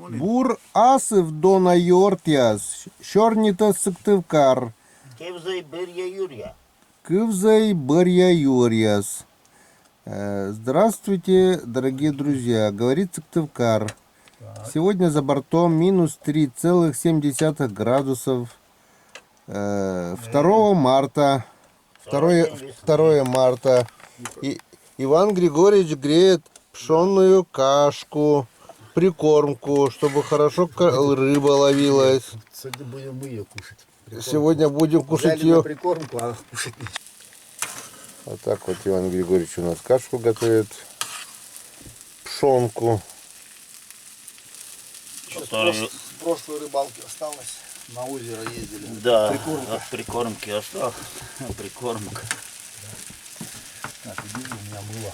Бур асыв дона йортяс, шорнита сыктывкар, Кевзай Берья Юрия. кывзай бырья юрьяс. Здравствуйте, дорогие друзья, говорит Сыктывкар. Сегодня за бортом минус 3,7 градусов. 2 марта. 2 марта. И Иван Григорьевич греет пшенную кашку, прикормку, чтобы хорошо рыба ловилась. Сегодня будем мы ее кушать. Сегодня будем кушать Взяли на ее. прикормку, а кушать нечего. Вот так вот Иван Григорьевич у нас кашку готовит. Пшенку. С прошлой рыбалки осталось. На озеро ездили. Да, Прикормка. от прикормки осталось. Прикормка. Так, иди, у меня мыло.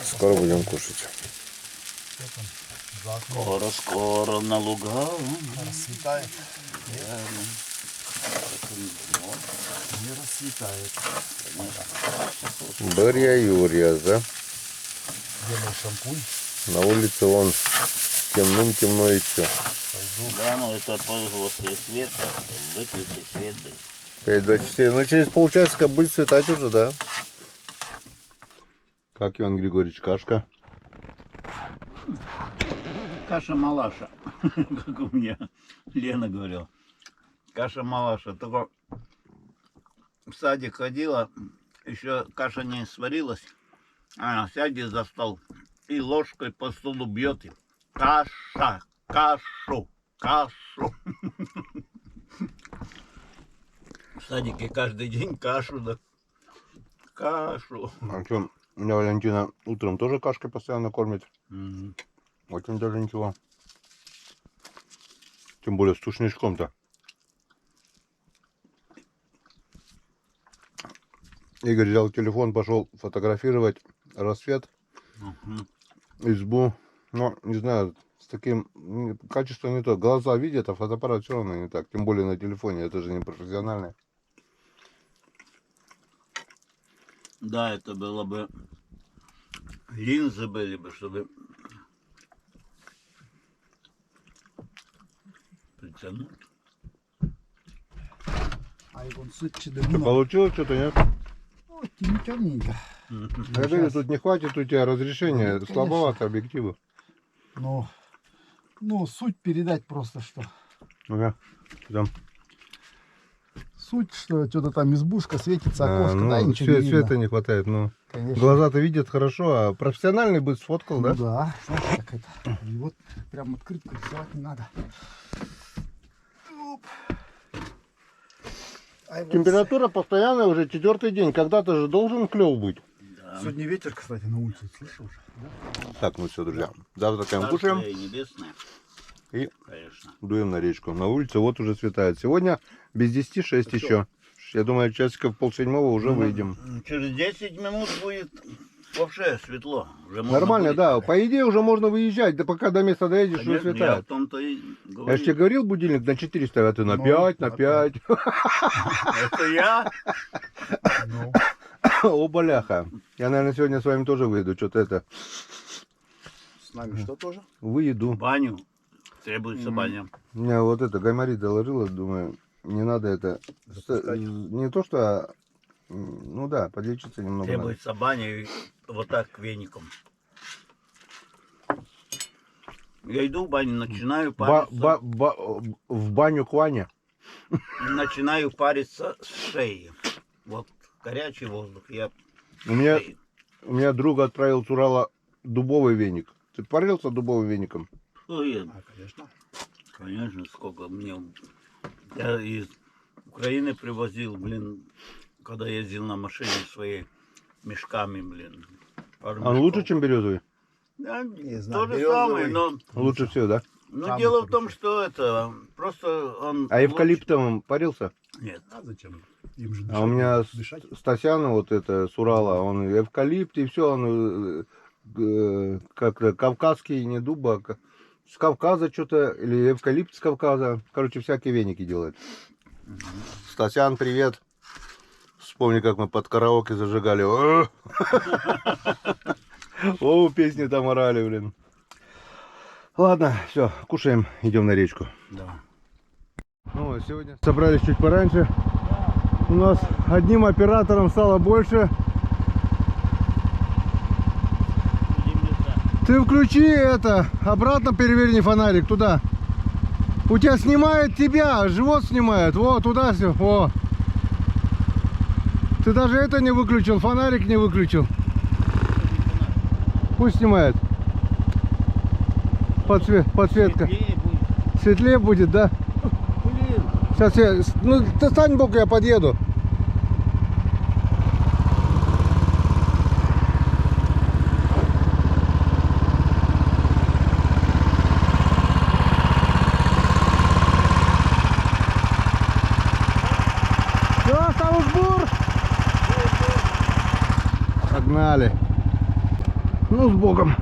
Скоро будем кушать. Скоро на луга. Расцветает. Не расцветает. Берья Юрьяс, да? Где мой шампунь? На улице вон темно и все. Да, ну это после света. Выключи свет. 5:24. Ну через полчасика будет светать уже, да? Как Иван Григорьевич, кашка? Каша-малаша. Как у меня Лена говорила. Каша-малаша. Только в садик ходила, еще каша не сварилась. Она сядет за стол и ложкой по столу бьет. И каша, кашу, кашу. В садике каждый день кашу, да. Кашу. А что, меня Валентина утром тоже кашкой постоянно кормит. Мгм. Очень даже ничего. Тем более с тушничком-то. Игорь взял телефон, пошел фотографировать рассвет, Мгм. избу. Но, не знаю, с таким качеством не то. Глаза видят, а фотоаппарат все равно не так. Тем более на телефоне, это же не профессиональное. Да, это было бы... Линзы были бы, чтобы... притянуть. А и вон сытче Что, дымно. получилось что-то, нет? О, темненько. Я говорю, тут не хватит у тебя разрешения, Конечно. слабовато объективы. Ну, суть передать просто что. Ага. Там. Суть, что что-то там избушка светится, окошко, да, и ничего не света видно. не хватает, ну. Конечно. Глаза-то видят хорошо, а профессиональный бы сфоткал, да? Ну да, знаешь, как это. И вот прям открытку рисовать не надо. Оп. Ай, вот Температура постоянная уже 4-й день. Когда-то же должен клев быть. Сегодня ветер, кстати, на улице, слышал уже? Да? Так, ну все, друзья. Завтракаем, кушаем Царствие небесное, и конечно. дуем на речку. На улице вот уже светает. Сегодня без 10:06 еще. Я думаю, часиков 6:30 уже выйдем. Через 10 минут будет вообще светло. Уже можно Нормально, будет. да. По идее уже можно выезжать. Да пока до места доедешь, уже Конечно, я светает. в том-то и Я же говорю. тебе говорил, будильник на 4 ставят, ты на Ну, 5, на на 5. Это я? Ну, О, бляха. Я, наверное, сегодня с вами тоже выйду. Что-то это. с нами что тоже? Выеду. Баню. Требуется баня. У меня вот это гайморит доложила, думаю, не надо это. Запускать. Не то, что. Ну да, подлечиться немного надо. Требуется баня и вот так веником. Я иду в баню, начинаю париться. В баню к Ване. Начинаю париться с шеи. Вот горячий воздух. Я У меня, шею. у меня друг отправил с Урала дубовый веник. Ты парился дубовым веником? Ой, А, конечно. конечно, сколько мне... Я из Украины привозил, блин, когда ездил на машине своей мешками, блин. пару Он мешков. лучше, чем березовый? Да, Не знаю, то же березовый. самое, но... Лучше всего, да? Но дело в том, что это... Просто он... А эвкалиптовым парился? лучше- Нет. А зачем? Им же А у меня дышать. Стасяна, вот это, с Урала, он эвкалипт и все, он как-то кавказский, не дуба, с Кавказа что-то, или эвкалипт с Кавказа. Короче, всякие веники делает. Стасян, привет. Вспомни, как мы под караоке зажигали. О, песни там орали, блин. Ладно, все, кушаем, идем на речку. Да. Ну, вот сегодня собрались чуть пораньше. У нас одним оператором стало больше. Ты включи это, обратно переверни фонарик туда. У тебя снимает тебя, живот снимает. Вот, туда все. О. Ты даже это не выключил, фонарик не выключил. Пусть снимает. Подсветка. Светлее будет, да? Блин. Сейчас я... Ну, ты стань бок, я подъеду. Все, Ставушбур. Погнали. Ну, с Богом.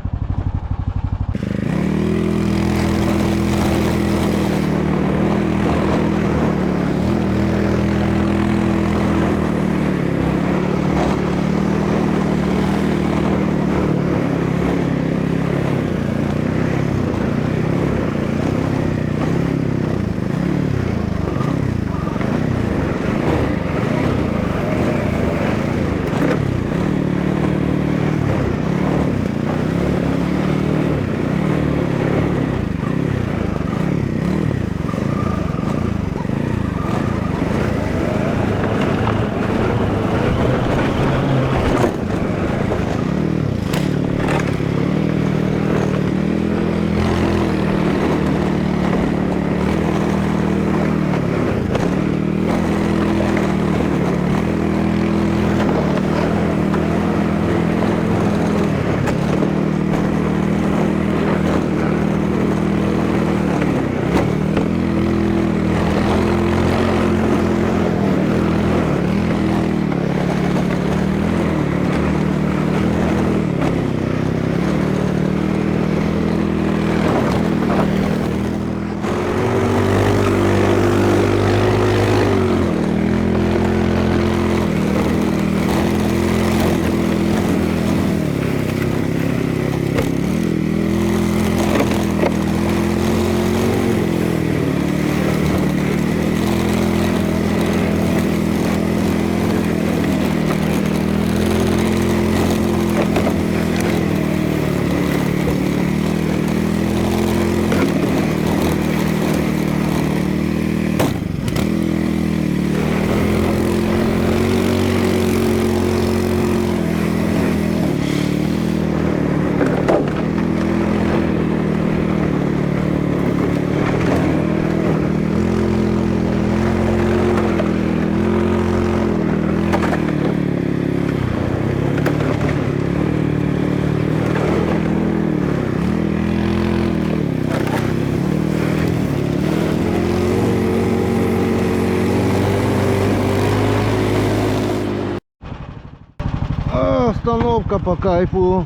Остановка по кайфу.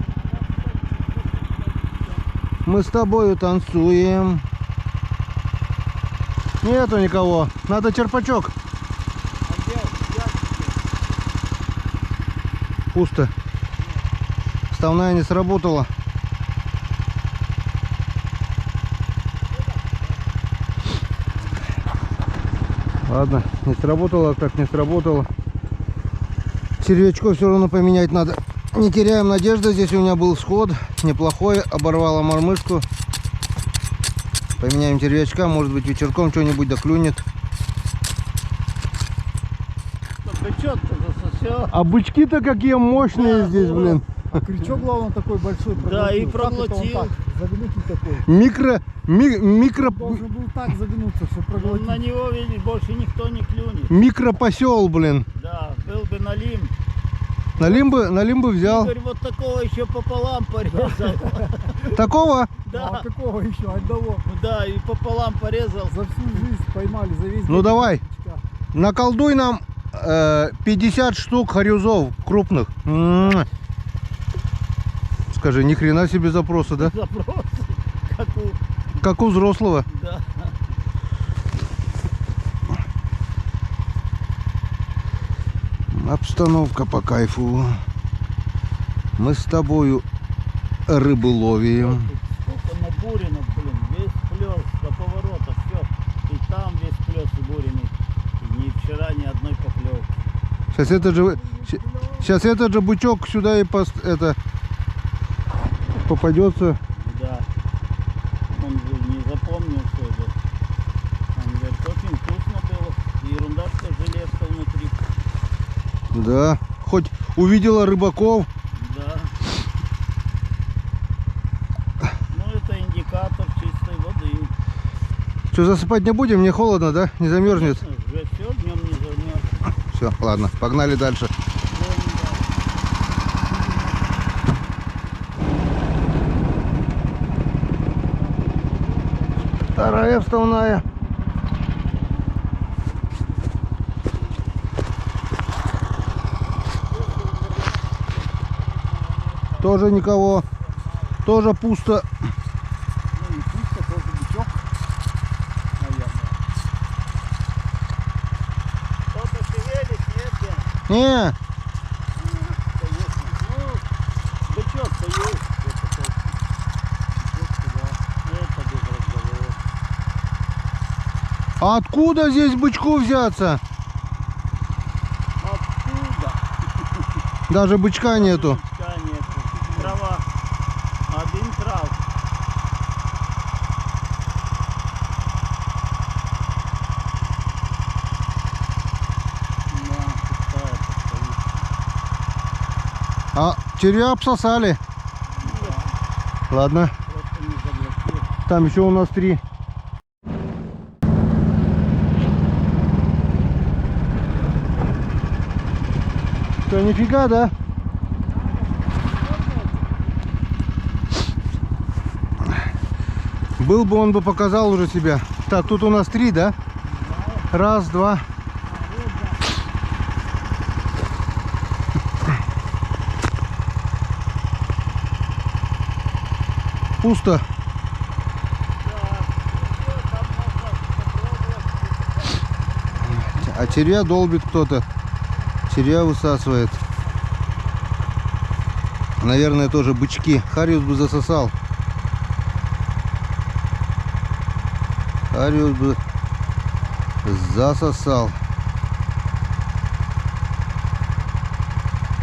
Мы с тобою танцуем. Нету никого. Надо черпачок. Пусто. Вставная не сработала. Ладно, не сработало, как не сработало. Червячков все равно поменять надо. Не теряем надежды. Здесь у меня был сход неплохой. Оборвала мормышку. Поменяем червячка. Может быть, вечерком что-нибудь доклюнет. Бычок-то засосет. А бычки-то какие мощные здесь, блин. А крючок, главное, такой большой. Да, и проглотил. Как это он проглотил. так? Загнутый такой. Микро Должен был так загнуться, чтобы Ну, проглотить. на него, видишь, больше никто не клюнет. микропосел, блин. Да, был бы налим. Налим бы взял. Игорь вот такого еще пополам порезал. Такого? А Да, какого еще? Одного. да, и пополам порезал. За всю жизнь поймали, за весь Ну день давай. крючка. Наколдуй нам 50 штук харюзов крупных. Скажи, ни хрена себе запросы, да? Запрос. Как у взрослого. Да. Обстановка по кайфу. Мы с тобою рыбу ловим. Сколько набурено, блин. Сейчас этот же бычок сюда и это попадется. Да. Он же не запомнил, что это. Он говорит, очень вкусно было. Ерунда, что железка внутри. Да. Хоть увидела рыбаков. Да. Ну, это индикатор чистой воды. Что, засыпать не будем? Мне холодно, да? Не замерзнет? Уже все, днем не замерз. Все, ладно, погнали дальше. Вторая вставная. Тоже никого. Тоже пусто. Ну не пусто, тоже бычок, наверное. Кто-то шевелит, нет, Ген? Не, Конечно. Ну, бычок-то есть. Это точно. Бычок-то, да. Это без разговора. а откуда здесь бычку взяться? Откуда? Даже бычка нету. Бычка нету. Трава. Один трав. Да, пустая стоит. А червя обсосали. Ладно, Просто не заблокирует. там еще у нас 3. Что, нифига, да? Был бы, он бы показал уже себя. Так, тут у нас 3, да? Раз, два. Пусто. А червя долбит кто-то. Червя высасывает. Наверное, тоже бычки. Хариус бы засосал. Хариус бы засосал.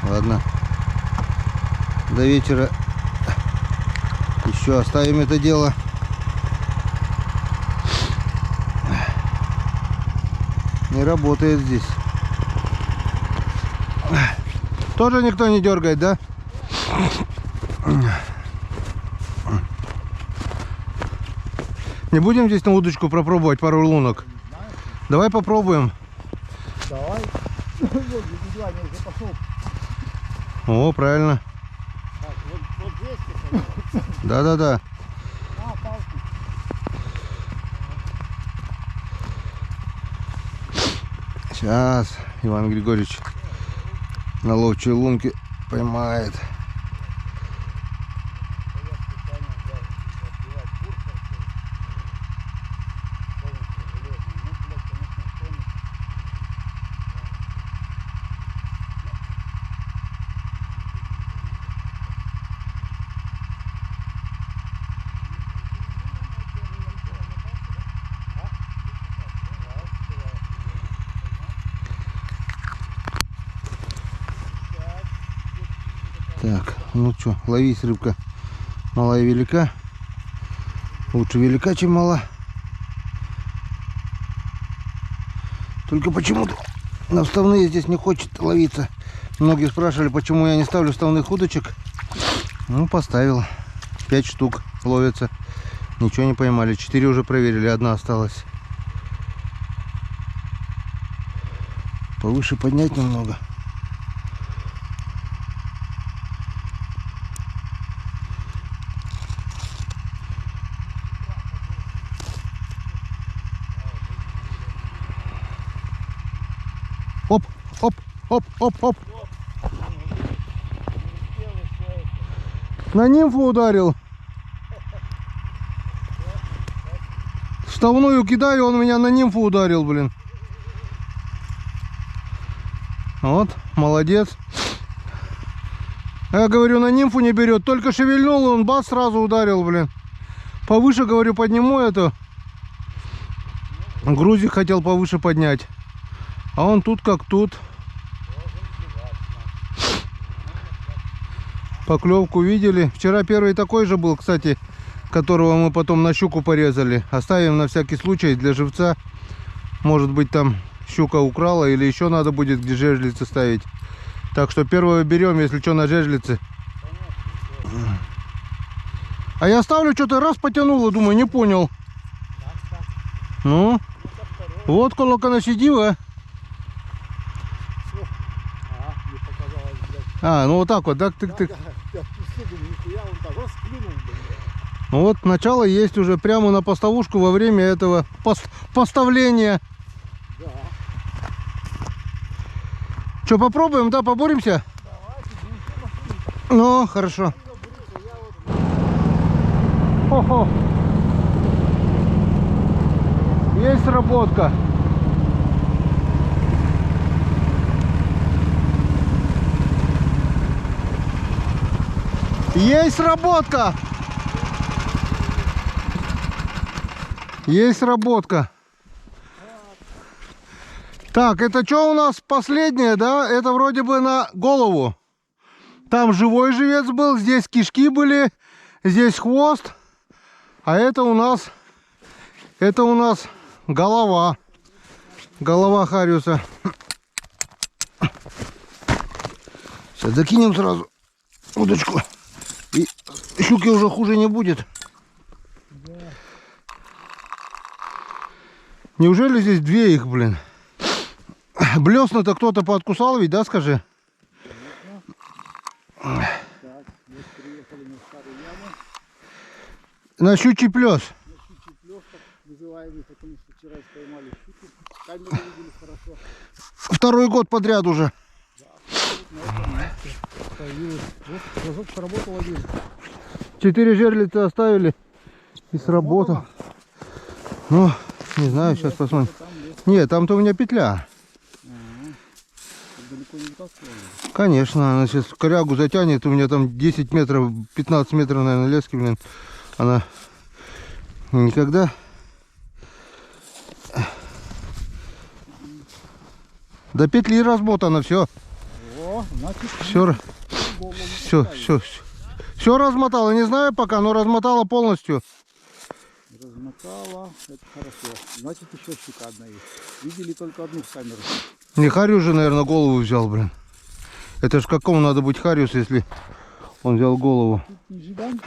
Ладно. До вечера еще оставим это дело. Не работает здесь. Тоже никто не дергает, да? Не будем здесь на удочку попробовать пару лунок? Давай попробуем. Давай. Вот, видела, я уже пошел. О, правильно. Так, вот здесь ты хотел. Да-да-да. А, палки. Сейчас Иван Григорьевич на ловчей лунке поймает. Так, ну что, ловись, рыбка. Мала и велика. Лучше велика, чем мала. Только почему-то на вставные здесь не хочет ловиться. Многие спрашивали, почему я не ставлю вставных удочек. Ну, поставил. 5 штук ловится. Ничего не поймали. 4 уже проверили, одна осталась. Повыше поднять немного. Оп, оп, оп, оп, оп. На нимфу ударил. Вставную кидаю, он меня на нимфу ударил, блин. Вот, молодец. Я говорю, на нимфу не берет. Только шевельнул, он бас сразу ударил, блин. Повыше, говорю, подниму эту. Грузик хотел повыше поднять. А он тут как тут. Поклевку видели. Вчера первый такой же был, кстати, которого мы потом на щуку порезали. Оставим на всякий случай для живца. Может быть, там щука украла или еще надо будет где жерлицы ставить. Так что первого берем, если что, на жерлицы. А я ставлю, что-то раз потянуло, думаю, не понял. Ну, вот колока насидила. Не показалось, блядь. А, ну вот так вот, так, тык-тык. Я пишу, думаю, нихуя, он так расклюнул, блядь. Ну вот, начало есть уже прямо на поставушку во время этого поставления. Да. Что, попробуем, да, поборемся? Давайте, будем. Ну, хорошо. Хо-хо. Есть сработка. Есть сработка. Есть сработка. Так, это что у нас последнее, да? Это вроде бы на голову. Там живой живец был, здесь кишки были, здесь хвост. А это у нас голова. Голова хариуса. Сейчас закинем сразу удочку. И щуки уже хуже не будет. Неужели здесь две их, блин? Блесна-то кто-то пооткусал ведь, да, скажи? Так, мы приехали на старую яму. На щучий плес. На щучий плёс, так называемый, потому что вчера поймали щуку. Камеру видели хорошо. Второй год подряд уже. На этом месте появилась. Вот, глазок сработал один. 4 жерлицы оставили. И сработал. Ну, не знаю, сейчас посмотрим. Там есть. Нет, там-то у меня петля. Далеко не вытаскивали. Конечно, она сейчас корягу затянет. У меня там 10 метров, 15 метров, наверное, лески, блин. Она никогда... До петли размотано, все. О, значит, Все размотало. Не знаю пока, но размотало полностью. размотала. Это хорошо. Значит, еще щука одна есть. Видели только одну в камеру. Не Хариус же, наверное, голову взял, блин. Это ж какому надо быть Хариус, если он взял голову. Тут не жигань,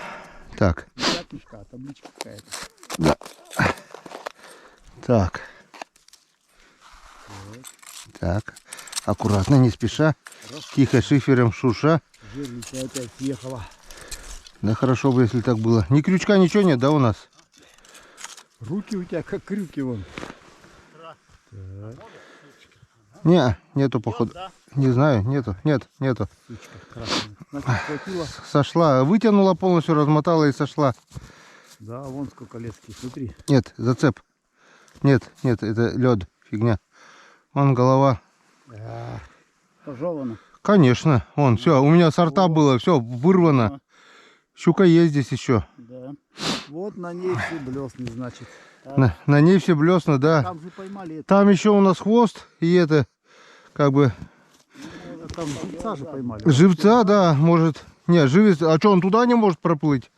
Так, не пятнышко, а табличка какая-то. да. Так. Так. Аккуратно, не спеша. Тихо, шифером, шурша. Жерлица опять съехала. Да хорошо бы, если так было. Ни крючка, ничего нет, да, у нас? Руки у тебя как крюки вон. Не, нету, походу. Не знаю, нету, нету. Сучка красная. Значит, хватило. Сошла, вытянула полностью, размотала и сошла. Да, вон сколько лески, смотри. Нет, зацеп. Нет, это лед, фигня. Вон голова. Пожевано. Конечно, вон, все, у меня сорта было, все, вырвано. Щука есть здесь еще. Да. Вот на ней все блесны, значит. На ней все блесна, да. Там же поймали это. Там еще у нас хвост, и это, как бы, Там живца же поймали. живца, да, может. Не, живец, а что, он туда не может проплыть?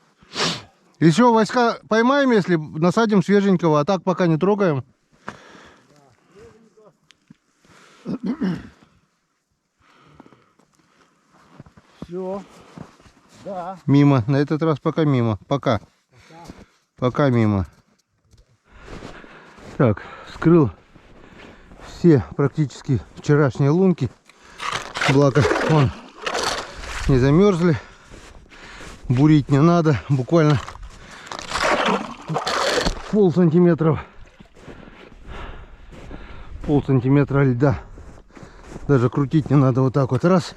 Еще Васька поймаем, если насадим свеженького, а так пока не трогаем. Все. Да. Мимо, на этот раз пока мимо, пока мимо. Так, скрыл все практически вчерашние лунки. Благо, вон, не замерзли. Бурить не надо, буквально полсантиметра льда. Даже крутить не надо, вот так вот раз.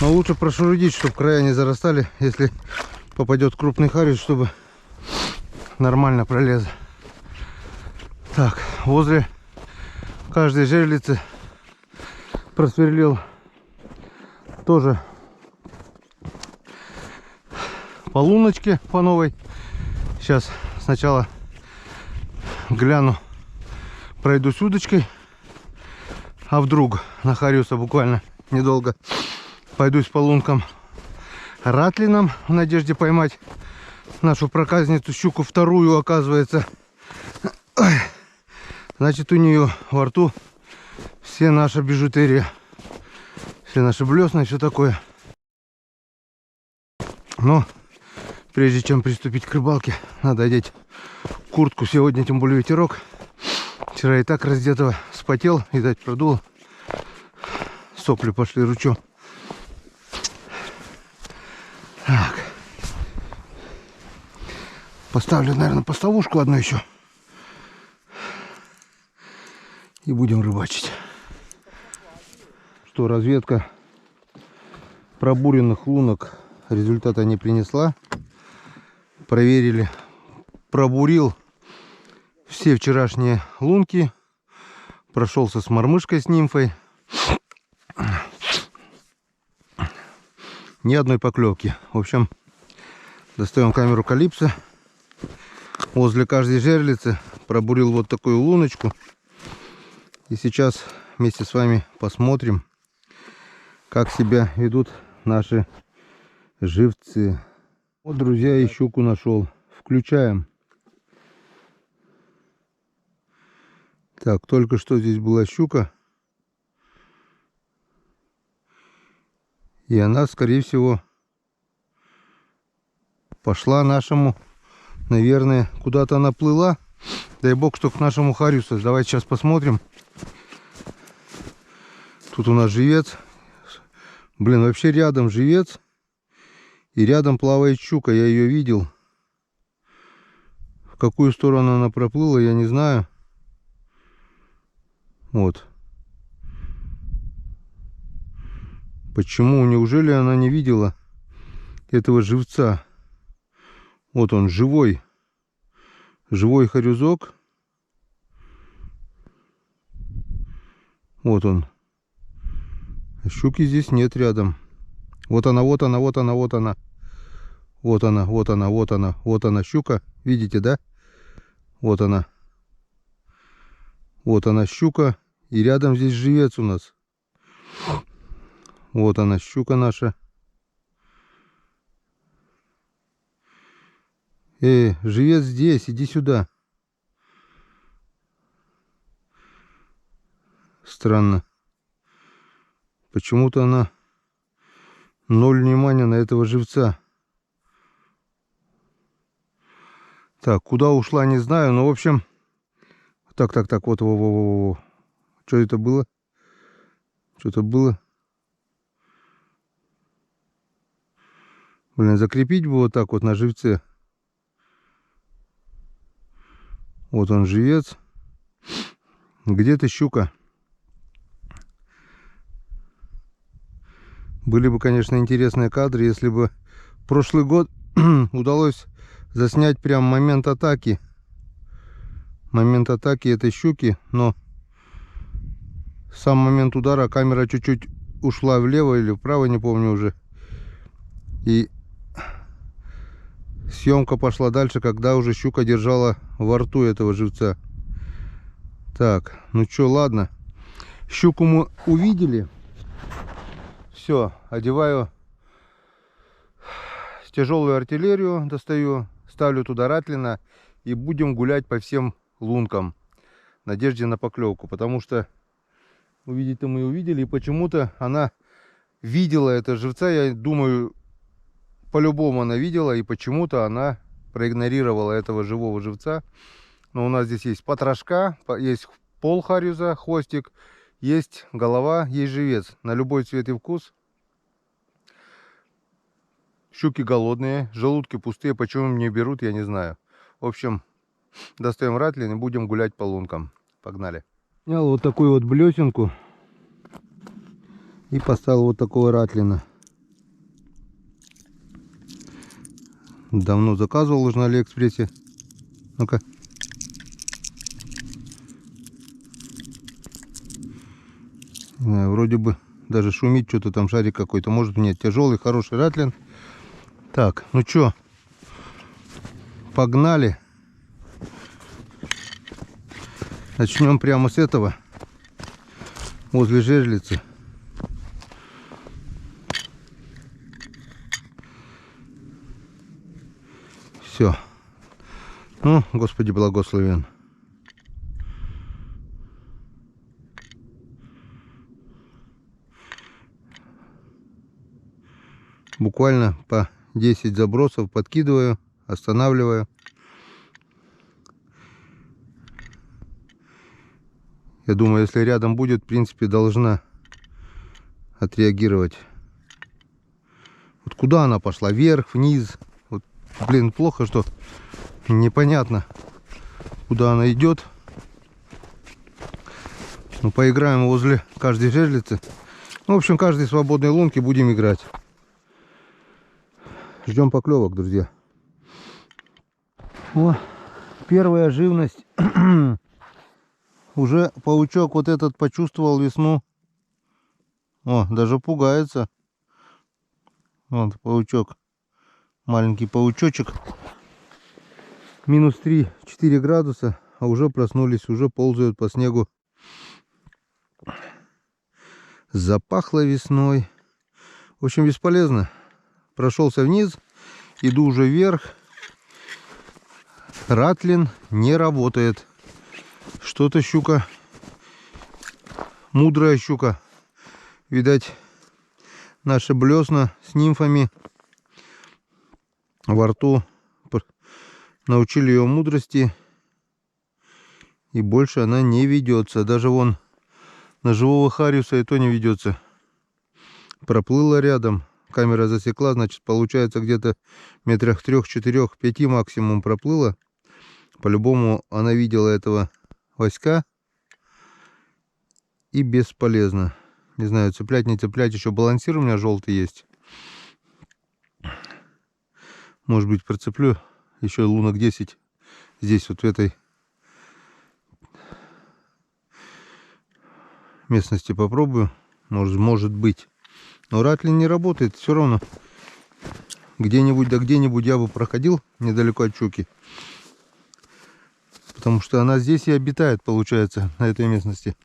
Но лучше прошурудить, чтобы края не зарастали, если попадет крупный хариус, чтобы нормально пролез. Так, возле каждой жерлицы просверлил тоже по луночке, по новой. Сейчас сначала гляну, пройдусь удочкой, а вдруг на хариуса буквально недолго Пойдусь по лункам ратлином в надежде поймать нашу проказницу щуку вторую, оказывается. Ой. Значит, у нее во рту все наша бижутерия, все наши блесна и все такое. Но прежде чем приступить к рыбалке, надо одеть куртку. Сегодня тем более ветерок. Вчера и так раздетого вспотел, и дать продул. Сопли пошли ручом. Так. Поставлю, наверное, поставушку одну еще. И будем рыбачить. Что, разведка пробуренных лунок результата не принесла. Проверили. Пробурил все вчерашние лунки. Прошелся с мормышкой, с нимфой. Ни одной поклевки. В общем, достаем камеру Калипсо. Возле каждой жерлицы пробурил вот такую луночку. И сейчас вместе с вами посмотрим, как себя ведут наши живцы. Вот, друзья, и щуку нашел. Включаем. Так, только что здесь была щука. И она, скорее всего, пошла нашему, наверное, куда-то она плыла. Дай бог, что к нашему Хариусу. Давайте сейчас посмотрим. Тут у нас живец. Блин, вообще рядом живец. И рядом плавает щука. Я ее видел. В какую сторону она проплыла, я не знаю. Вот. Почему? Неужели она не видела этого живца? Вот он, живой. Живой хорюзок. Вот он. Щуки здесь нет рядом. Вот она, вот она, вот она, вот она. Вот она, вот она, вот она. Вот она, щука. Видите, да? Вот она. Вот она, щука. И рядом здесь живец у нас. Вот она, щука наша. Живец здесь, иди сюда. Странно. Почему-то она ноль внимания на этого живца. Так, куда ушла, не знаю, но в общем... Так, вот, во. Что это было? Что-то было. Блин, закрепить бы вот так вот на живце. Вот он, живец. Где ты, щука? Были бы, конечно, интересные кадры, если бы прошлый год удалось заснять прям момент атаки. Момент атаки этой щуки, но сам момент удара камера чуть-чуть ушла влево или вправо, не помню уже. И съемка пошла дальше, когда уже щука держала во рту этого живца. Так, ну что, ладно. Щуку мы увидели. Все, одеваю тяжелую артиллерию, достаю, ставлю туда ратлина и будем гулять по всем лункам в надежде на поклевку. Потому что увидеть-то мы увидели, и почему-то она видела этого живца. Я думаю, по-любому она видела, и почему-то она проигнорировала этого живого живца. Но у нас здесь есть потрошка, есть пол хариуза, хвостик, есть голова, есть живец. На любой цвет и вкус. Щуки голодные, желудки пустые. Почему не берут, я не знаю. В общем, достаем ратлин и будем гулять по лункам. Погнали. Снял вот такую вот блесенку и поставил вот такого ратлина. Давно заказывал уже на Алиэкспрессе. Ну-ка. Вроде бы даже шумит что-то там, шарик какой-то. Может, нет, тяжелый, хороший ратлин. Так, ну чё, погнали. Начнем прямо с этого. Возле жерлицы. Все. Ну, Господи благословен. Буквально по 10 забросов подкидываю, останавливаю. Я думаю, если рядом будет, в принципе, должна отреагировать. Вот куда она пошла? Вверх, вниз? Вот, блин, плохо, что непонятно, куда она идет. Ну, поиграем возле каждой жерлицы. Ну, в общем, каждой свободной лунки будем играть. Ждем поклевок, друзья. О, первая живность. Уже паучок вот этот почувствовал весну. О, даже пугается. Вот паучок. Маленький паучочек. Минус 3-4 градуса. А уже проснулись, уже ползают по снегу. Запахло весной. В общем, бесполезно. Прошелся вниз. Иду уже вверх. Ратлин не работает. Что-то щука, мудрая щука, видать, наши блесна с нимфами во рту научили ее мудрости, и больше она не ведется. Даже вон на живого хариуса и то не ведется. Проплыла рядом, камера засекла, значит, получается где-то метрах 3-4-5 максимум проплыла. По-любому она видела этого Васька, и бесполезно. Не знаю, цеплять, не цеплять. Еще балансир у меня желтый есть. Может быть, процеплю еще лунок 10 здесь, вот в этой местности попробую. Может быть. Но ратлин не работает. Все равно где-нибудь, да где-нибудь я бы проходил недалеко от щуки. Потому что она здесь и обитает, получается, на этой местности.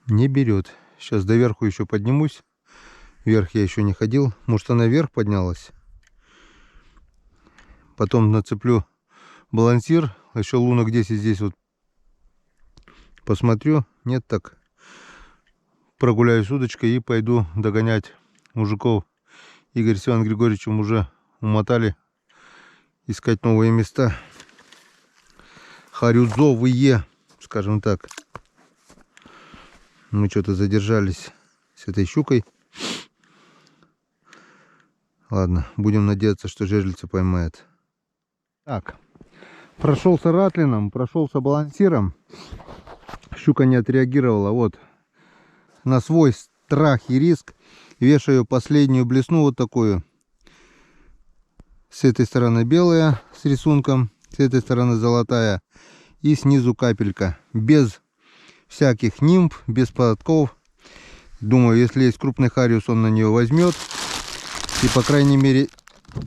Не берет. Сейчас доверху еще поднимусь. Вверх я еще не ходил. Может, она вверх поднялась. Потом нацеплю балансир. Еще лунок 10 здесь вот посмотрю. Нет, так прогуляюсь удочкой и пойду догонять мужиков. Игорь с Иваном Григорьевичем уже умотали искать новые места. Харюзовые, скажем так. Мы что-то задержались с этой щукой. Ладно, будем надеяться, что жерлица поймает. Так, прошелся ратлином, прошелся балансиром. Щука не отреагировала. Вот, на свой страх и риск вешаю последнюю блесну вот такую. С этой стороны белая с рисунком, с этой стороны золотая. И снизу капелька. Без всяких нимф, без поводков. Думаю, если есть крупный хариус, он на нее возьмет. И, по крайней мере,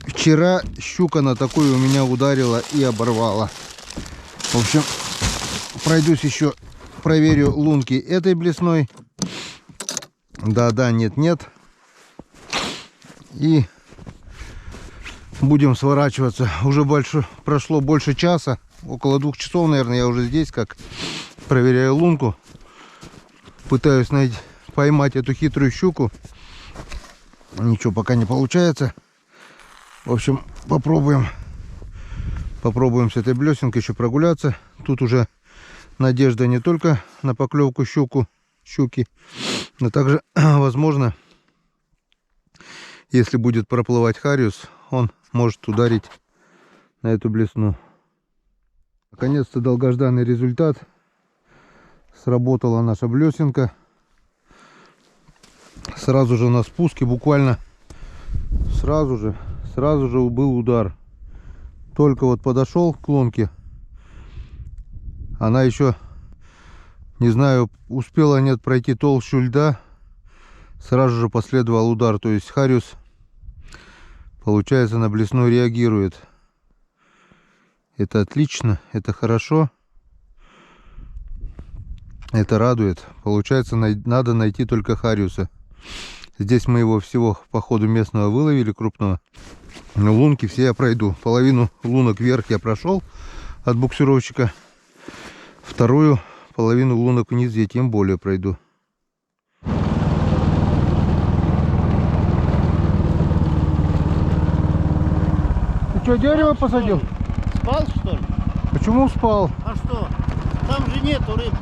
вчера щука на такую у меня ударила и оборвала. В общем, пройдусь еще, проверю лунки этой блесной. Да-да, нет-нет. И будем сворачиваться. Уже прошло больше часа. Около 2 часов, наверное, я уже здесь, как проверяю лунку. Пытаюсь поймать эту хитрую щуку. Ничего пока не получается. В общем, попробуем с этой блесенкой еще прогуляться. Тут уже надежда не только на поклевку щуки, но также, возможно, если будет проплывать хариус, он может ударить на эту блесну. Наконец-то долгожданный результат. Сработала наша блесенка. Сразу же на спуске, буквально сразу же был удар. Только вот подошел к лунке, она еще, не знаю, успела нет пройти толщу льда, сразу же последовал удар. То есть хариус, получается, на блесну реагирует. Это отлично, это хорошо, это радует. Получается, надо найти только хариуса. Здесь мы его всего по ходу местного выловили, крупного. Но лунки все я пройду. Половину лунок вверх я прошел от буксировщика. Вторую половину лунок вниз я тем более пройду. Ты что, дерево посадил? Спал, что ли? Почему спал? А что? Там же нету рыб.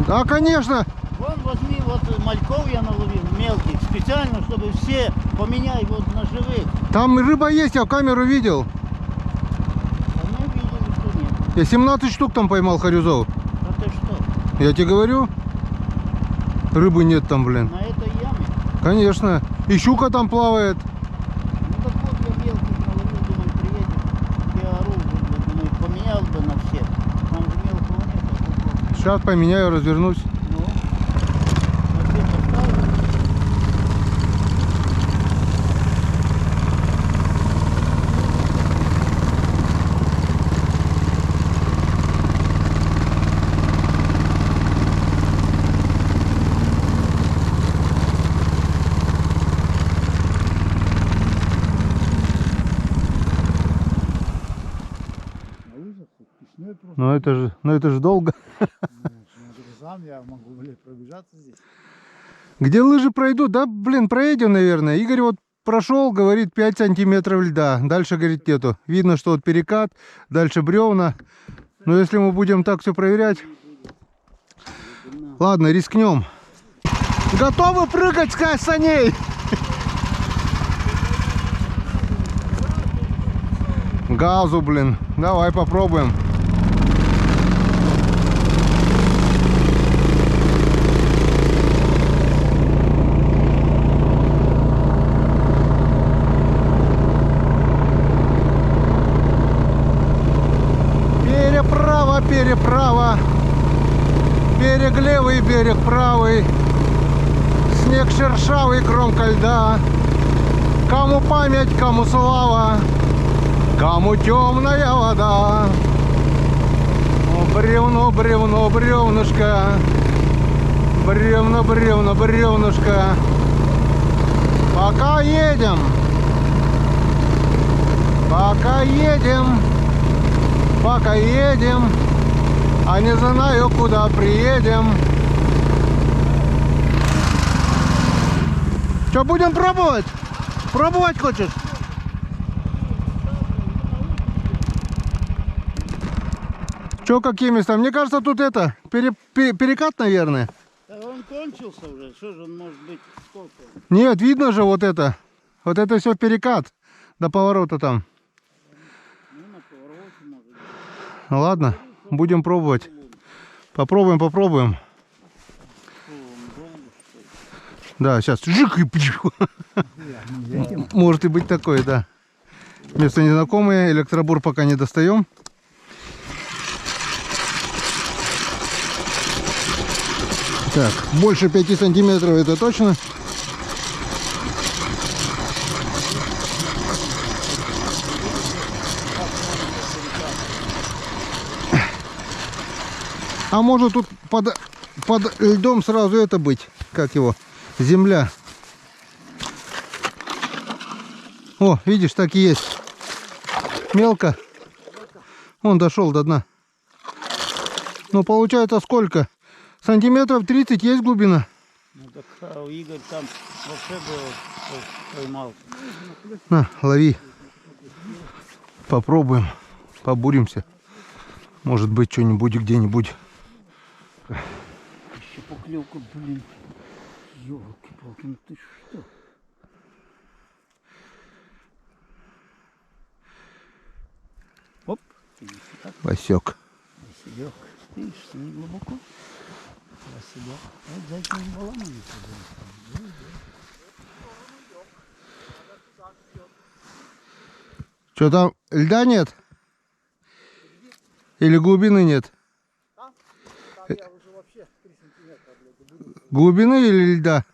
Да, конечно. Вон возьми, вот мальков я наловил, мелких, специально, чтобы все поменяй вот на живых. Там рыба есть, я в камеру видел. А мы видели, что нет. Я 17 штук там поймал харюзов. А ты что? Я тебе говорю, рыбы нет там, блин. На этой яме? Конечно. И щука там плавает. Ну так вот я мелких наловил, думаю, приедет. Я ору, думаю, поменял бы на всех. Там же мелкого нет. А тут вот. Сейчас поменяю, развернусь. Ну, на всех поставлю. На лыжах, тут песней просто. Но это же долго. Ну, на друзам я могу, блядь, пробежаться здесь. Где лыжи пройдут? Да, блин, проедем, наверное. Игорь вот прошел, говорит, 5 сантиметров льда. Дальше, говорит, нету. Видно, что вот перекат, дальше бревна. Но если мы будем так все проверять... Ладно, рискнем. Готовы прыгать с саней? Газу, блин. Давай попробуем. Переправа, переправа. Берег левый, берег правый. Снег шершавый, кромка льда. Кому память, кому слава, кому темная вода. О, бревно, бревно, бревнышко. Бревно, бревно, бревнышко. Пока едем. Пока едем. Пока едем. А не знаю, куда приедем. Что, будем пробовать? Пробовать хочешь? Что, какие места? Мне кажется, тут это, перекат, наверное. Да он кончился уже, что же он может быть сколько? Нет, видно же вот это. Вот это все перекат до поворота там. Ну, на повороте может быть. Ну, ладно, будем пробовать. Попробуем, попробуем. Что, он долго, что ли? Да, сейчас. Жик и пью. Может и быть такое, да. Место незнакомое, электробур пока не достаем. Так, больше 5 сантиметров это точно. А может тут под льдом сразу это быть, как его, земля. О, видишь, так и есть. Мелко. Он дошел до дна. Ну, получается сколько? Сантиметров 30 есть глубина. Ну так Игорь там вообще был, поймал. На, лови. Попробуем. Побуримся. Может быть, что-нибудь где-нибудь. Еще поклевка, блин. Ёлки-палки, ну ты что? Оп. Васек. Василек. Видишь, не глубоко. Василек. Вот за этим баллоном не Что там, льда нет? Или глубины нет? Там я уже вообще 3 сантиметра, блядь, буду. Глубины или льда?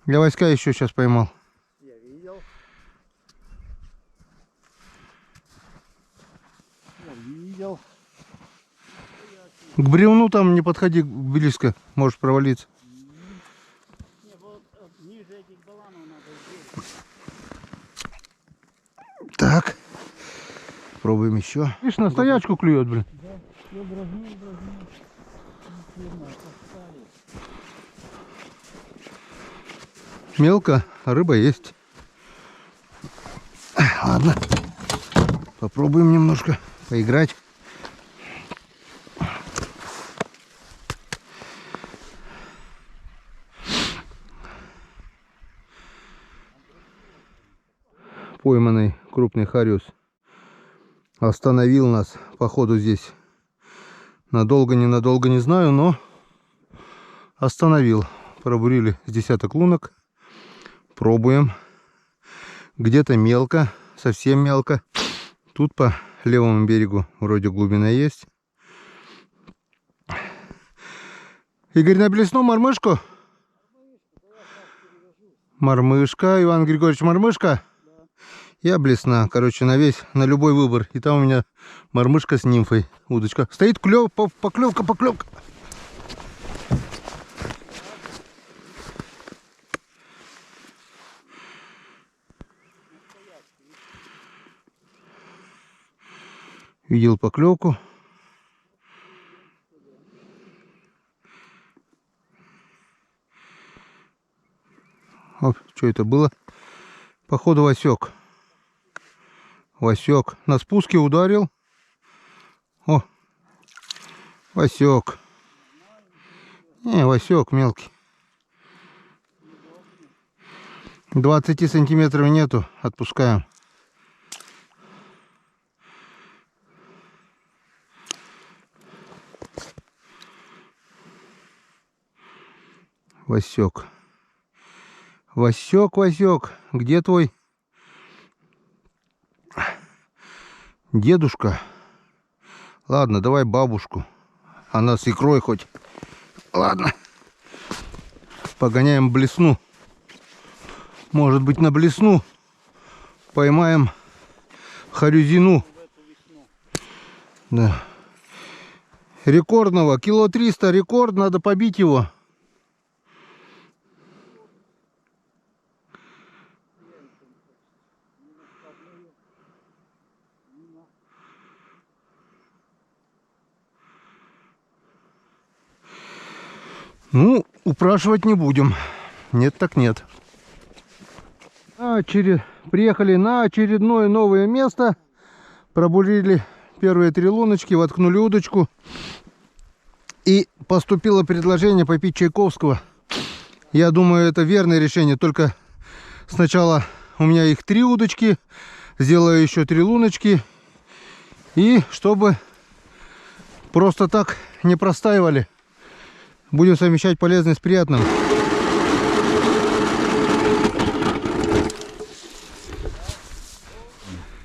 Я Васька еще сейчас поймал. Я видел. Я видел. К бревну там не подходи близко, можешь провалиться. Не, вот ниже этих баланов надо сделать. Так. Пробуем еще. Видишь, на стоячку клюет, блин. Да, все дразнил. Фирма, поставили. Мелко, а рыба есть. Ладно. Попробуем немножко поиграть. Пойманный крупный хариус остановил нас, походу, здесь. Надолго, ненадолго, не знаю, но остановил. Пробурили с десяток лунок. Пробуем. Где-то мелко, совсем мелко. Тут по левому берегу вроде глубина есть. Игорь, на блесну мормышку? Мормышка, Иван Григорьевич, мормышка? Я блесна, короче, на любой выбор. И там у меня мормышка с нимфой, удочка. Стоит поклевка. Видел поклевку. Оп, что это было? Походу Васек. Васек. На спуске ударил. О, Васек. Не, Васек мелкий. 20 сантиметров нету. Отпускаем. Васек. Васек, где твой дедушка? Ладно, давай бабушку. Она с икрой хоть. Ладно. Погоняем блесну. Может быть, на блесну поймаем харюзину. Да. Рекордного. Кило 300 рекорд. Надо побить его. Ну, упрашивать не будем. Нет так нет. Приехали на очередное новое место. Пробурили первые 3 луночки, воткнули удочку. И поступило предложение попить Чайковского. Я думаю, это верное решение. Только сначала у меня их 3 удочки. Сделаю еще 3 луночки. И чтобы просто так не простаивали. Будем совмещать полезное с приятным.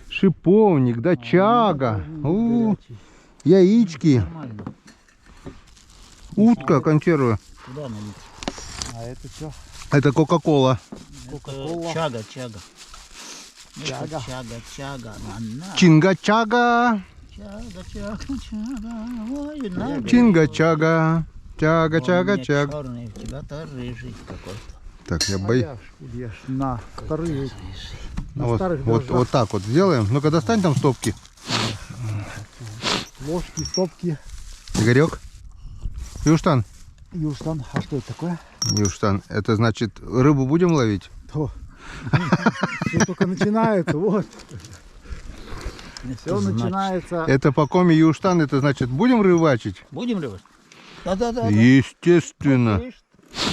Шиповник, да, чага. Яички. Утка, консервы. Куда налить? А это что? Это Кока-Кола. Это чага. Чага. Чага. Чинга-чага. Ой, на. Чинга-чага. Чага. Черный, у тебя-то рыжий какой-то. Так, я А боюсь. я ж ешь на вторые. На Вот, старых вот, дрожжах. вот так вот сделаем. Ну-ка, достань там стопки. Ложки, стопки. Игорек. Юштан. Юстан. А что это такое? Юштан. Это значит, рыбу будем ловить? То. Все только начинается. Вот. Все начинается. Это по коме Юштан, это значит, будем рыбачить? Будем рыбать? Да. Естественно.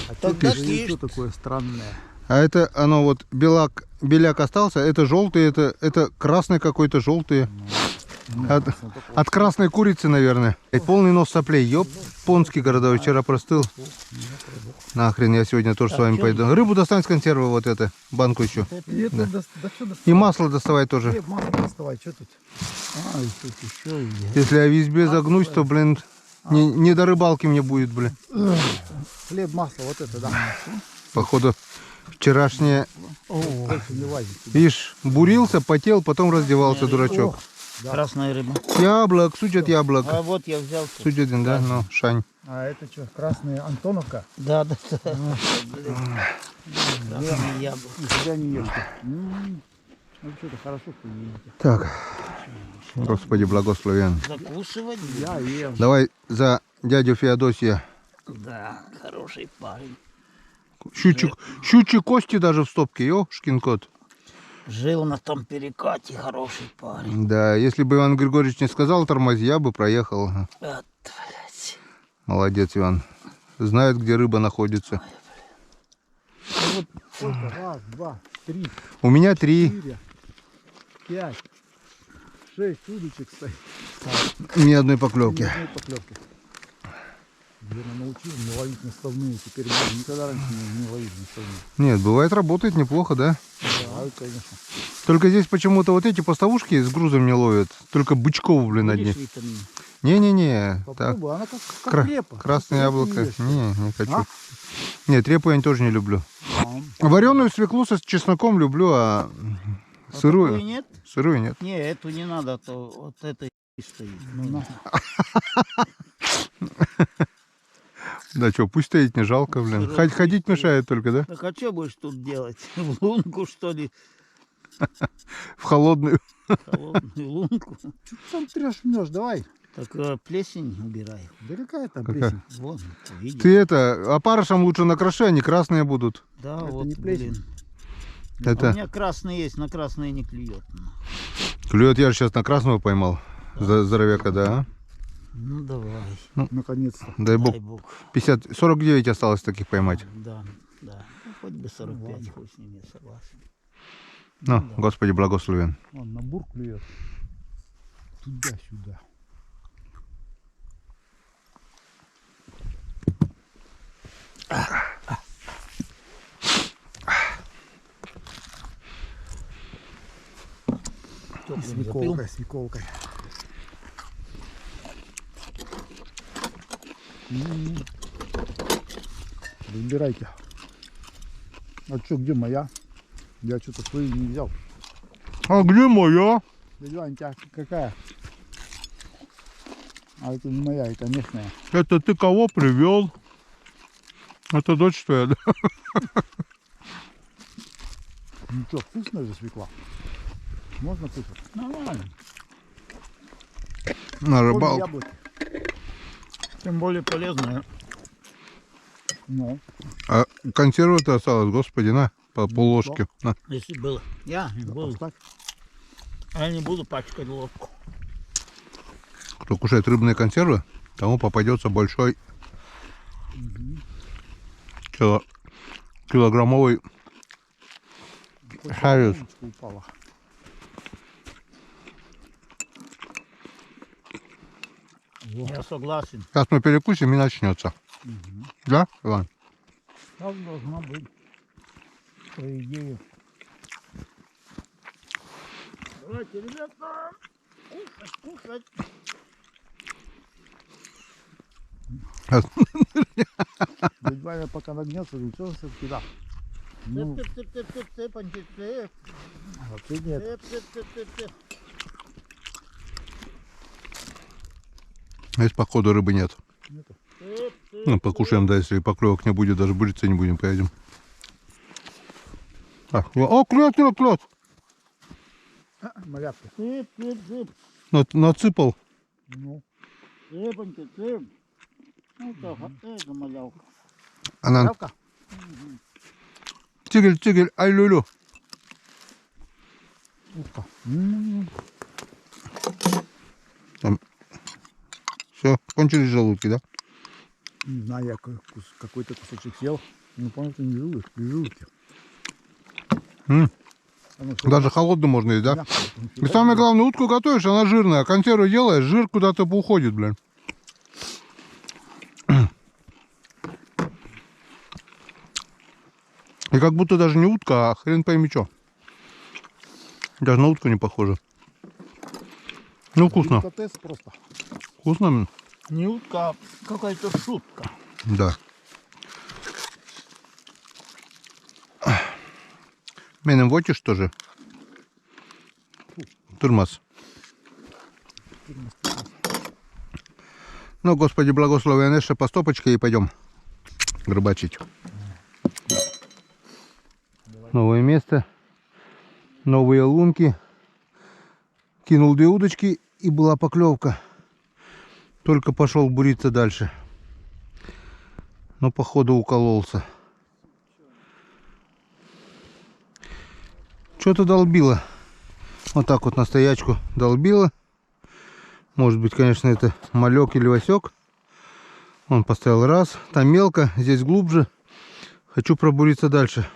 А Тогда что киш. такое странное? А это оно вот беляк остался, это желтый, это красный какой-то желтый. От красной курицы, наверное. И полный нос соплей. Японский городовой вчера простыл. Нахрен, я сегодня тоже с вами пойду. Рыбу достань с консервы, вот это, банку еще. И это да что И масло доставай тоже. хлеб, масло доставай, что тут? А, и тут еще и... Если я в избе загнусь, то, блин, не до рыбалки мне будет, блин. Хлеб, масло, вот это, да. Походу, вчерашнее, Больше не лазит. видишь, бурился, потел, потом раздевался, дурачок. Да. Красная рыба. Яблок, суть от яблок. А вот я взял. тут. Суть один, да? Ну, шань. А это что, красная Антоновка? Да. Блин. Красное яблоко. Нифига не ешь. Ну что-то хорошо, что не едите. Так. Господи, благословен. Закусывать? Я ем. Давай за дядю Феодосия. Да, хороший парень. Щучьи кости даже в стопке, ёшкин кот. Жил на том перекате, хороший парень. Да, если бы Иван Григорьевич не сказал тормози, я бы проехал. Вот, блядь. Молодец, Иван. Знает, где рыба находится. Ну вот сколько? Раз, два, три, У меня 3. 4, 5, 6 удочек стоит. Ни одной Ни поклевки. одной поклевки. Верно, научил не ловить наставные. Теперь буду никогда раньше не ловить наставные. Нет, бывает, работает неплохо, да? Да, конечно. Только здесь почему-то вот эти поставушки с грузом не ловят. Только бычков, блин, одни. Будешь витамин? Не-не-не. Так, Попробуй, она как репа. красное Репу яблоко. не ешь, что ли? Не хочу. А? Нет, репу я тоже не люблю. А, Вареную свеклу со чесноком люблю, а А сырую, такую нет? сырую нет. Не, эту не надо, а то вот это и стоит. на. Да что, пусть стоит, не жалко, блин. Сырой Ходить пусть мешает только, да? Так а что будешь тут делать? В лунку, что ли? В холодную. Холодную лунку? Что ты сам тряшнешь, давай. Так плесень убирай. Далека это Какая? плесень. Вон, видишь? Ты это, опарышам лучше на краше, они красные будут. Да, Это вот, не плесень. блин. А у Это меня красный есть, на красные не клюет. клюет, я же сейчас на красного поймал. Здоровяка, да. Ну давай, Наконец-то. Дай бог. 50, 49 осталось таких поймать. Да, да. Ну, хоть бы 45, хоть с ними согласен. Ну, да. Господи, благословен. Он на бур клюет. Туда-сюда. Тёплым запил. Свеколкой, свеколкой. Выбирайте. А что, где моя? Я что-то свою не взял. А где моя? Дядя Вань, у тебя какая? А это не моя, это местная. Это ты кого привел? Это дочь твоя, да? Ну что, вкусная же свекла? Можно кушать? Нормально. На Поле рыбалку. яблоки. Тем более полезное. Ну, А консервы-то осталось, господи, на, по полложки. На. Если было. Я не буду. поставь. А я не буду пачкать ложку. Кто кушает рыбные консервы, тому попадется большой килограммовый Хоть Харис. солнышко упало. Я согласен. Сейчас мы перекусим и начнется. Да, Иван? Так должно быть. По идее. Давайте, ребята, кушать, кушать. Дядя Ваня пока нагнется, говорит, что все-таки да. Ну, Тып-тып-тып-тып-тып, антитып. вообще нет. Тып-тып-тып-тып-тып. Здесь, походу, рыбы нет. Нету. Тып-тып. Ну, покушаем, да, если поклевок не будет, даже бриться не будем, поедем. А, о, клёт, клёт, клёт! Малявка. Тып-тып-тып. Нацыпал. Ну, Тып, антитып. Ну, так, это малявка. Она, малявка? тигель, тигель, ай, люлю. Утка. Все, кончились желудки, да? Не знаю, я какой-то кусочек съел. Ну, помню, что не желудки. М, Оно всё Даже холодный можно есть, да? мягкое, потому что И самое главное, утку готовишь, она жирная, а консерву делаешь, жир куда-то уходит, блин. И как будто даже не утка, а хрен пойми что. Даже на утку не похоже. Ну, вкусно. деликатес просто. Вкусно? Не утка, а какая-то шутка. Да. Менем вотиш тоже. Турмас. Ну, Господи, благослови Нэша по стопочке и пойдем рыбачить. Новое место. Новые лунки. Кинул 2 удочки и была поклевка. Только пошел буриться дальше. Но походу укололся. Что-то долбило. Вот так вот на стоячку долбило. Может быть, конечно, это малек или васек. Он поставил раз. Там мелко, здесь глубже. Хочу пробуриться дальше.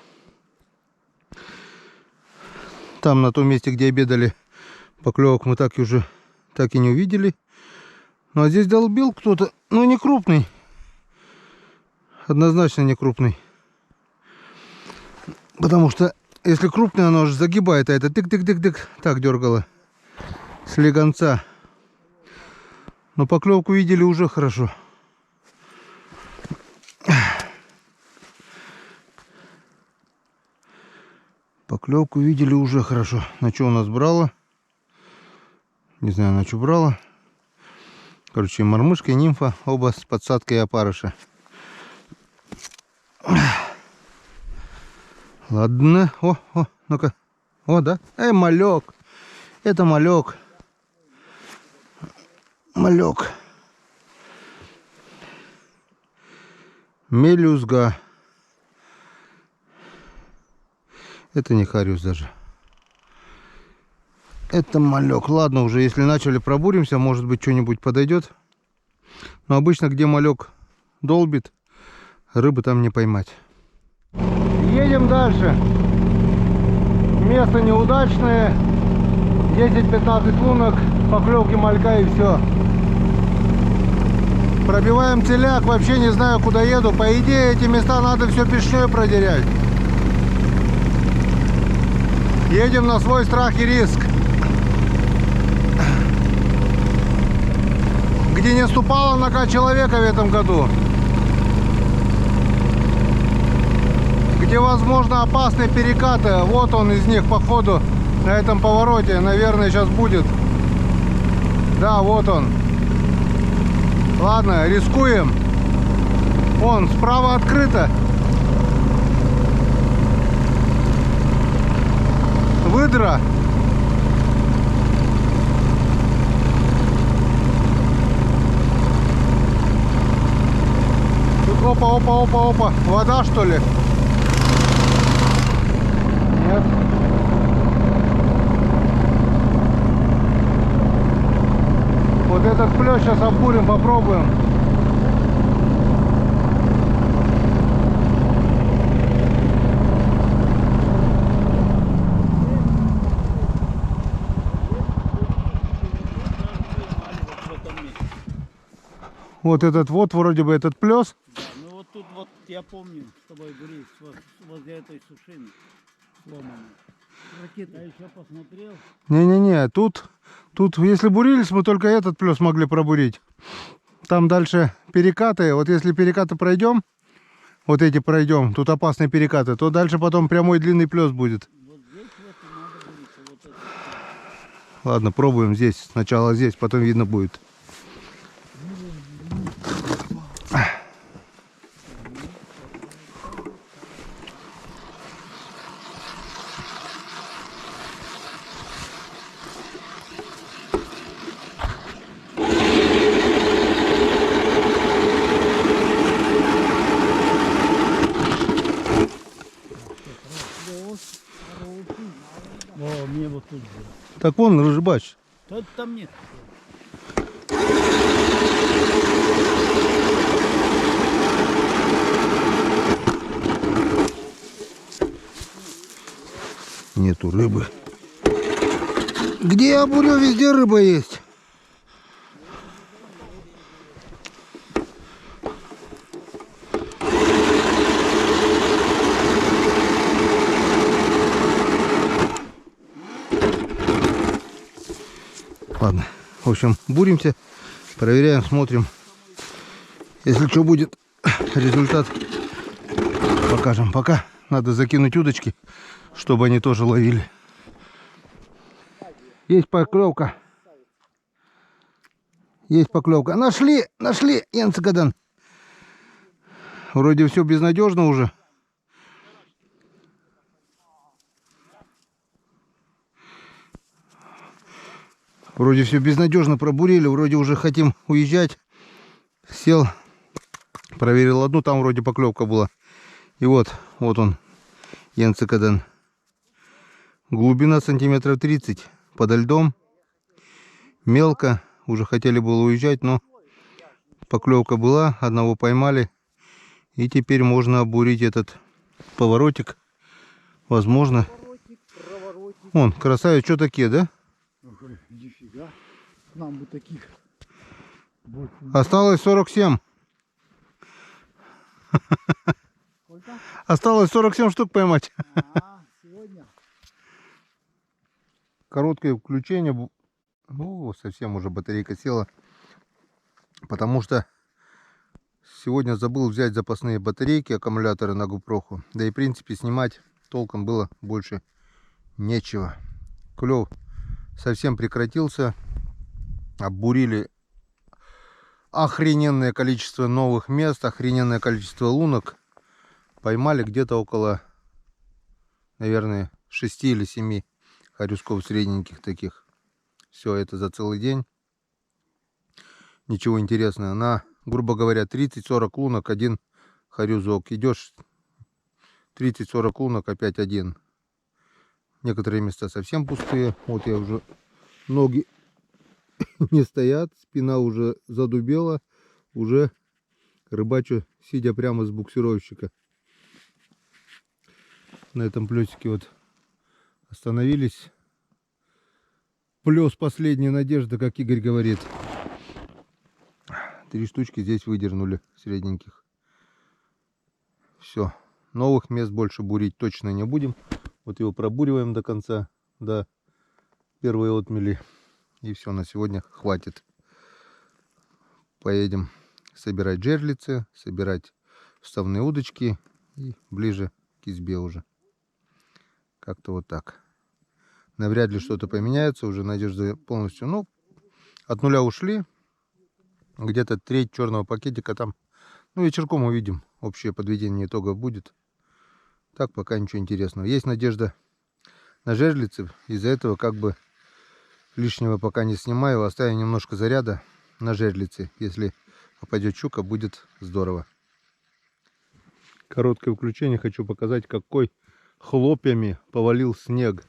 Там, на том месте, где обедали, поклевок мы так и не увидели. Ну, а здесь долбил кто-то. Ну, не крупный. Однозначно не крупный. Потому что, если крупный, оно же загибает. А это тык-тык-тык-тык. Так дергало. С легонца. Но поклевку видели уже хорошо. Поклевку видели уже хорошо. На что у нас брало? Не знаю, на что брало. Короче, мормышка и нимфа. Оба с подсадкой опарыша. Ладно. О, ну-ка. О, да. Малек. Это малек. Малек. Мелюзга. Это не хариус даже. Это малек. Ладно, уже если начали пробуримся, может быть, что-нибудь подойдет. Но обычно, где малек долбит, рыбы там не поймать. Едем дальше. Место неудачное. 10-15 лунок, поклевки малька и все. Пробиваем целяк, вообще не знаю, куда еду. По идее, эти места надо все пешком проверять. Едем на свой страх и риск. Где не ступала нога человека в этом году. Где, возможно, опасные перекаты. Вот он из них, походу, на этом повороте. Наверное, сейчас будет. Да, вот он. Ладно, рискуем. Вон, справа открыто. Выдра. Тут опа. Вода, что ли? Нет. Вот этот плёс сейчас обурим, попробуем. Вот этот вот, вроде бы этот плёс. Да, ну вот тут вот, я помню, с тобой были возле этой сушины сломанной. Ракета, я еще посмотрел. Не-не-не, тут, если бурились, мы только этот плёс могли пробурить. Там дальше перекаты. Вот если перекаты пройдем, вот эти пройдем, тут опасные перекаты, то дальше потом прямой длинный плёс будет. Вот здесь вот и надо буриться, вот это. Ладно, пробуем здесь. Сначала здесь, потом видно будет. О, мне вот тут же. Так вон, рыжебач. Там нет. Нету рыбы. Где я бурю, везде рыба есть. Ладно, в общем, буримся, проверяем, смотрим. Если что будет, результат покажем. Пока надо закинуть удочки, чтобы они тоже ловили. Есть поклевка. Есть поклевка. Нашли, нашли, Янцикадан. Вроде все безнадежно уже. Вроде все безнадежно пробурили, вроде уже хотим уезжать. Сел, проверил одну, там вроде поклевка была. И вот он, Янцикадан. Глубина сантиметров 30, подо льдом. Мелко, уже хотели было уезжать, но поклевка была, одного поймали. И теперь можно обурить этот поворотик. Возможно. Вон, красавец, что такие, да? Ой, нифига. Нам бы таких. больше не- Осталось 47. Сколько? Осталось 47 штук поймать. Сегодня? Короткое включение. Ну, совсем уже батарейка села. Потому что сегодня забыл взять запасные батарейки, аккумуляторы на GoPro. Да и в принципе снимать толком было больше нечего. Клев совсем прекратился. Обурили охрененное количество новых мест, охрененное количество лунок. Поймали где-то около, наверное, 6 или 7 хорюсков средненьких таких. Все это за целый день. Ничего интересного. На, грубо говоря, 30-40 лунок один хорюзок. Идешь 30-40 лунок, опять один. Некоторые места совсем пустые. Вот я уже, ноги не стоят, спина уже задубела. Уже рыбачу, сидя прямо с буксировщика. На этом плесике вот остановились. Плес последняя надежда, как Игорь говорит. 3 штучки здесь выдернули средненьких. Все. Новых мест больше бурить точно не будем. Вот его пробуриваем до конца, до первой отмели. И все, на сегодня хватит. Поедем собирать жерлицы, собирать вставные удочки. И ближе к избе уже. Как-то вот так. Навряд ли что-то поменяется. Уже надежда полностью. Ну, от нуля ушли. Где-то треть черного пакетика там. Ну, вечерком увидим. Общее подведение итогов будет. Так, пока ничего интересного. Есть надежда на жерлицы. Из-за этого как бы лишнего пока не снимаю. Оставим немножко заряда на жерлицы. Если попадет щука, будет здорово. Короткое включение. Хочу показать, какой хлопьями повалил снег.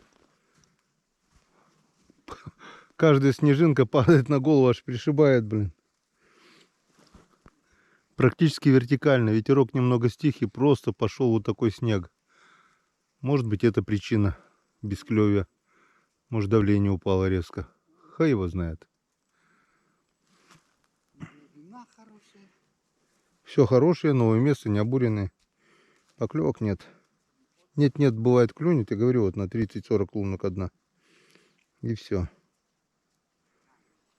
Каждая снежинка падает на голову, аж пришибает, блин. Практически вертикально. Ветерок немного стих и просто пошел вот такой снег. Может быть, это причина бесклёвия. Может, давление упало резко. Хай его знает. Все хорошее, новое место, не обуренное. Поклевок нет. Нет-нет, бывает клюнет. Я говорю, вот на 30-40 лунок одна. И все.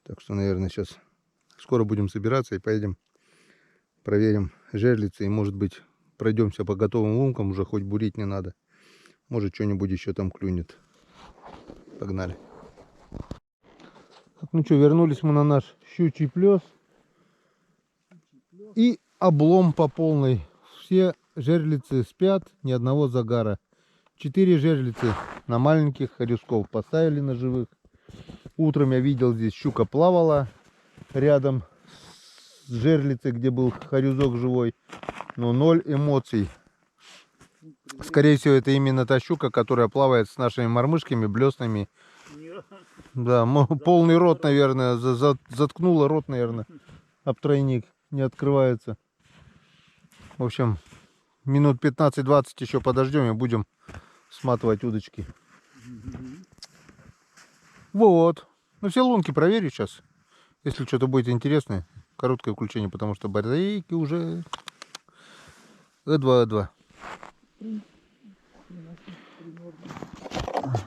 Так что, наверное, сейчас скоро будем собираться и поедем. Проверим жерлицы и, может быть, пройдемся по готовым лункам, уже хоть бурить не надо. Может, что-нибудь еще там клюнет. Погнали. Так, ну что, вернулись мы на наш щучий плес. И облом по полной. Все жерлицы спят, ни одного загара. 4 жерлицы на маленьких хорюсков поставили на живых. Утром я видел, здесь щука плавала рядом с жерлицей, где был хорюзок живой, но 0 эмоций. Скорее всего, это именно та щука, которая плавает с нашими мормышками, блесными. Да, полный рот, наверное, заткнула рот, наверное, об тройник, не открывается. В общем, минут 15-20 еще подождем и будем сматывать удочки. Вот. Ну, все лунки проверю сейчас. Если что-то будет интересное, короткое включение, потому что батарейки уже Э2.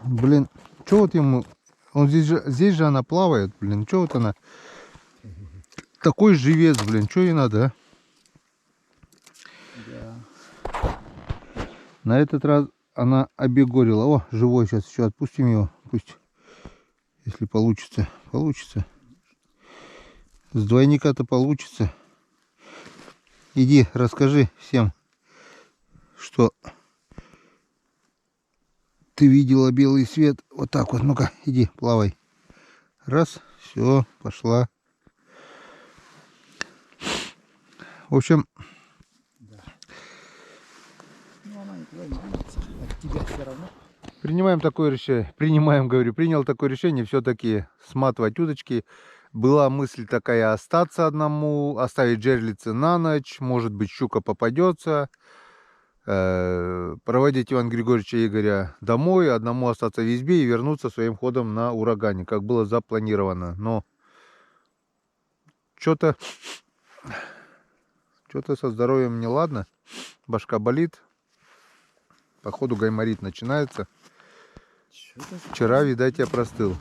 Блин, что вот ему... Он здесь же она плавает, блин, что вот она... Такой живец, блин, что ей надо, а? Да. На этот раз она обегорила. О, живой, сейчас еще отпустим его, пусть, если получится. С двойника-то получится. Иди, расскажи всем, что ты видела белый свет. Вот так вот. Ну-ка, иди, плавай. Раз, все, пошла. В общем, Ну, она никуда не денется. От тебя все равно. принимаем такое решение. Принял такое решение все-таки сматывать удочки. Была мысль такая остаться одному, оставить жерлицы на ночь. Может быть, щука попадется. Проводить Ивана Григорьевича и Игоря домой, одному остаться в избе и вернуться своим ходом на урагане, как было запланировано. Но что-то со здоровьем неладно. Башка болит. Походу гайморит начинается. Вчера, видать, я простыл.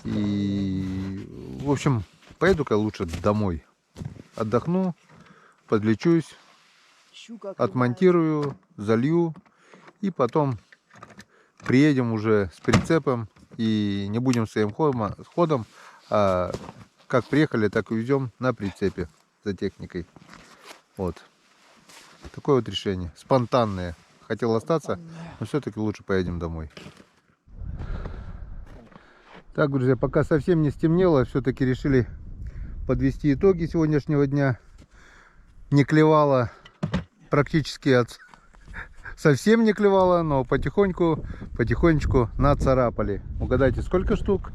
И, в общем, поеду-ка лучше домой. Отдохну, подлечусь, Щука отмонтирую, залью. И потом приедем уже с прицепом. И не будем своим ходом, а как приехали, так и везем на прицепе за техникой. Вот. Такое вот решение. Спонтанное. Хотел остаться, но все-таки лучше поедем домой. Так, друзья, пока совсем не стемнело, все-таки решили подвести итоги сегодняшнего дня. Не клевало практически совсем не клевало, но потихонечку нацарапали. Угадайте, сколько штук?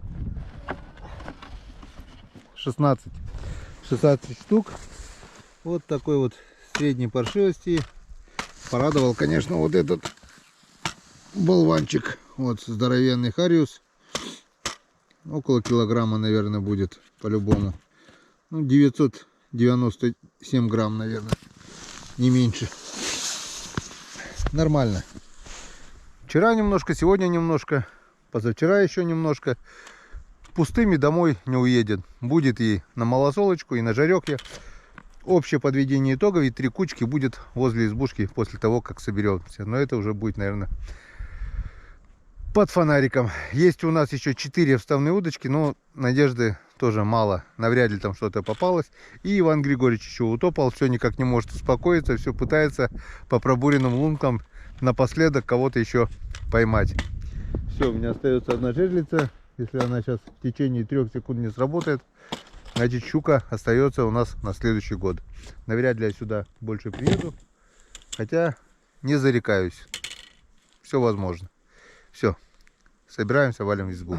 16 штук. Вот такой вот средней паршивости. Порадовал, конечно, вот этот болванчик. Вот здоровенный хариус. Около килограмма, наверное, будет по-любому. Ну, 997 грамм, наверное. Не меньше. Нормально. Вчера немножко, сегодня немножко. Позавчера еще немножко. Пустыми домой не уедет. Будет и на малосолочку, и на жарехе. Общее подведение итогов и 3 кучки будет возле избушки после того, как соберемся. Но это уже будет, наверное, под фонариком. Есть у нас еще 4 вставные удочки, но надежды тоже мало. Навряд ли там что-то попалось. И Иван Григорьевич еще утопал. Все никак не может успокоиться. Все пытается по пробуренным лункам напоследок кого-то еще поймать. Все, у меня остается одна жерлица. Если она сейчас в течение 3 секунд не сработает, значит, щука остается у нас на следующий год. Навряд ли я сюда больше приеду. Хотя не зарекаюсь. Все возможно. Все. Собираемся, валим в избу.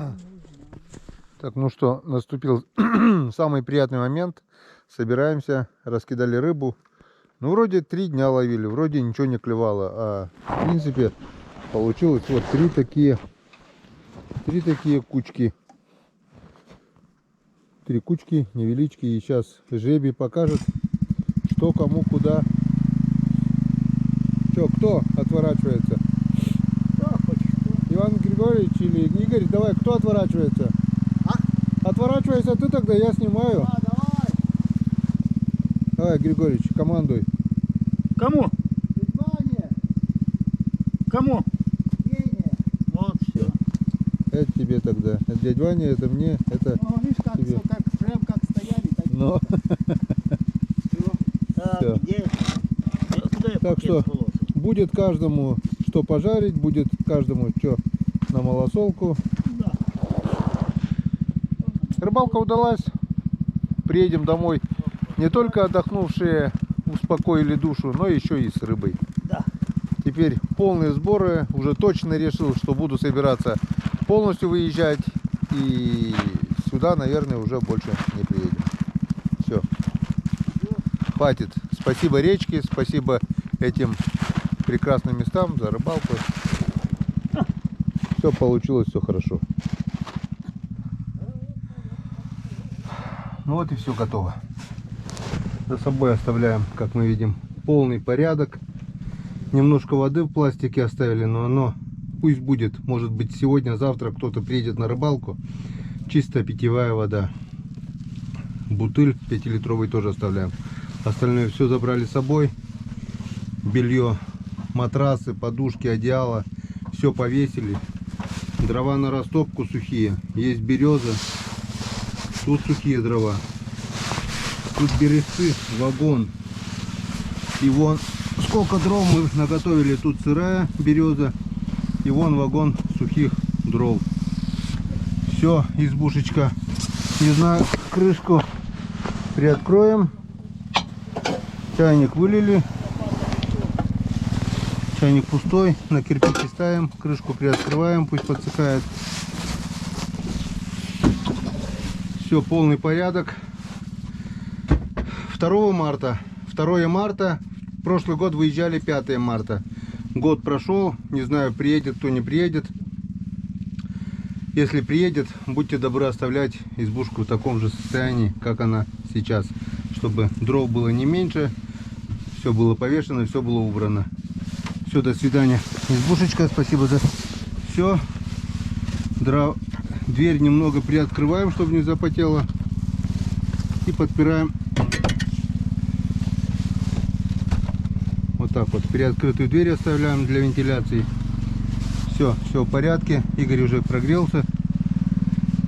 Так, ну что, наступил самый приятный момент. Собираемся, раскидали рыбу. Ну, вроде 3 дня ловили, вроде ничего не клевало. А в принципе получилось вот 3 такие кучки. 3 кучки невелички. И сейчас жребий покажет, что кому куда. Че, кто отворачивается? Иван Григорьевич или Игорь? Давай, кто отворачивается? Отворачивайся ты тогда, я снимаю. давай. Давай, Григорьевич, командуй. Кому? Внимание. Кому? Гения. Вот все. Это тебе тогда. Это дядь Ваня, это мне, это Ну, видишь, как, тебе. прям как стояли, так Но. Так, Всё. где? Куда я Так пакет что положил? будет каждому что пожарить, будет каждому что на малосолку. Да. Рыбалка удалась. Приедем домой не только отдохнувшие, успокоили душу, но еще и с рыбой. Да. Теперь полные сборы. Уже точно решил, что буду собираться полностью выезжать. И сюда, наверное, уже больше не приедем. Все. Хватит. Спасибо речке, спасибо этим прекрасным местам за рыбалку. Все получилось, все хорошо. Ну вот и все готово. За собой оставляем, как мы видим, полный порядок. Немножко воды в пластике оставили, но оно пусть будет. Может быть, сегодня-завтра кто-то приедет на рыбалку. Чистая питьевая вода. Бутыль 5-литровый тоже оставляем. Остальное все забрали с собой. Белье, матрасы, подушки, одеяло. Все повесили. Дрова на растопку сухие. Есть береза. Тут сухие дрова. Тут бережцы, вагон. И вон сколько дров мы наготовили. Тут сырая береза. И вон вагон сухих дров. Все, избушечка. Не знаю, крышку приоткроем. Чайник вылили. Чайник пустой. На кирпичи ставим. Крышку приоткрываем. Пусть подсыхает. Все, полный порядок. 2 марта. 2 марта. Прошлый год выезжали 5 марта. Год прошел. Не знаю, приедет, кто не приедет. Если приедет, будьте добры оставлять избушку в таком же состоянии, как она сейчас. Чтобы дров было не меньше. Все было повешено, все было убрано. Все, до свидания. Избушечка, спасибо за все. Дверь немного приоткрываем, чтобы не запотело. И подпираем. Вот так вот. Приоткрытую дверь оставляем для вентиляции. Все в порядке. Игорь уже прогрелся.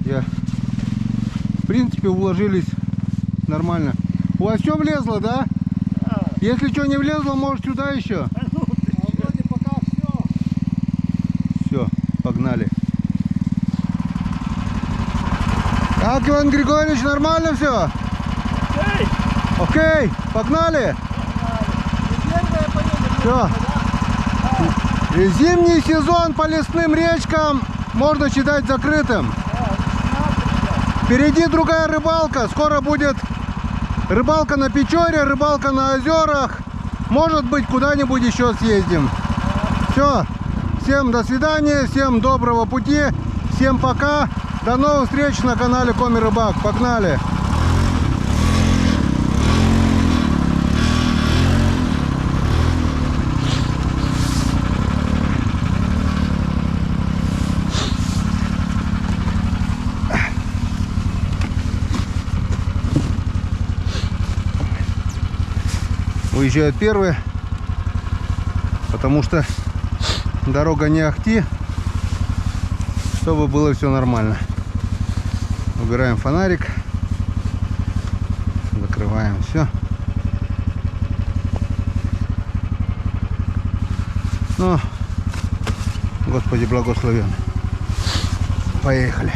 В принципе, уложились нормально. У вас все влезло, да? Если что не влезло, может сюда еще. Вроде пока все. Все, погнали. Как, Иван Григорьевич, нормально все? Окей, погнали. Все. Зимний сезон по лесным речкам можно считать закрытым. Впереди другая рыбалка. Скоро будет рыбалка на Печоре, рыбалка на озерах. Может быть, куда-нибудь еще съездим. Все. Всем до свидания, всем доброго пути, всем пока. До новых встреч на канале Коми Рыбак. Погнали! Уезжают первые, потому что дорога не ахти, чтобы было все нормально. Убираем фонарик, закрываем все. Ну, Господи благословен. Поехали.